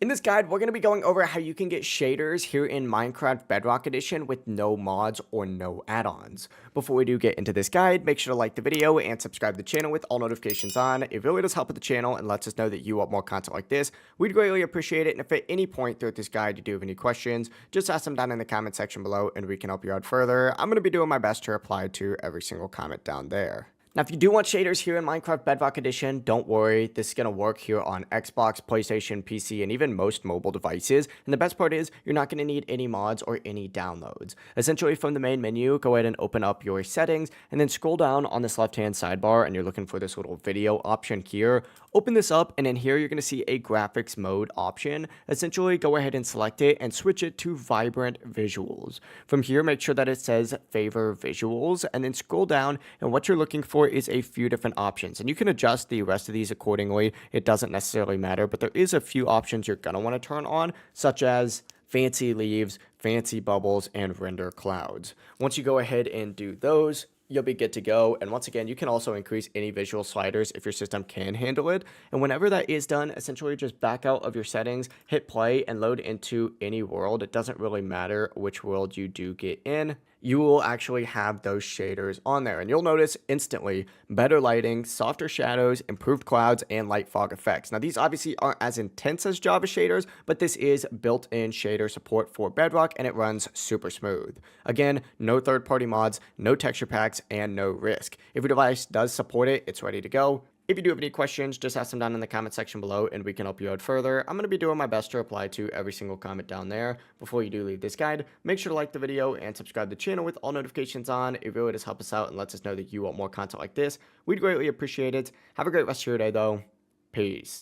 In this guide, we're going to be going over how you can get shaders here in Minecraft Bedrock Edition with no mods or no add-ons. Before we do get into this guide, make sure to like the video and subscribe to the channel with all notifications on. It really does help with the channel and lets us know that you want more content like this. We'd greatly appreciate it, and if at any point throughout this guide you do have any questions, just ask them down in the comment section below and we can help you out further. I'm going to be doing my best to reply to every single comment down there. Now, if you do want shaders here in Minecraft Bedrock Edition, don't worry, this is going to work here on Xbox, PlayStation, PC, and even most mobile devices. And the best part is, you're not going to need any mods or any downloads. Essentially, from the main menu, go ahead and open up your settings, and then scroll down on this left-hand sidebar, and you're looking for this little video option here. Open this up, and in here, you're going to see a graphics mode option. Essentially, go ahead and select it and switch it to vibrant visuals. From here, make sure that it says favor visuals, and then scroll down, and what you're looking for is a few different options, and you can adjust the rest of these accordingly. It doesn't necessarily matter, but there is a few options you're going to want to turn on, such as fancy leaves, fancy bubbles, and render clouds. Once you go ahead and do those, you'll be good to go. And once again, you can also increase any visual sliders if your system can handle it. And whenever that is done, essentially just back out of your settings, hit play, and load into any world. It doesn't really matter which world you do get in. You will actually have those shaders on there, and you'll notice instantly better lighting, softer shadows, improved clouds, and light fog effects. Now, these obviously aren't as intense as Java shaders, but this is built-in shader support for Bedrock, and it runs super smooth. Again, no third-party mods, no texture packs, and no risk. If your device does support it, it's ready to go. If you do have any questions, just ask them down in the comment section below and we can help you out further. I'm going to be doing my best to reply to every single comment down there. Before you do leave this guide, make sure to like the video and subscribe to the channel with all notifications on. It really does help us out and lets us know that you want more content like this. We'd greatly appreciate it. Have a great rest of your day though. Peace.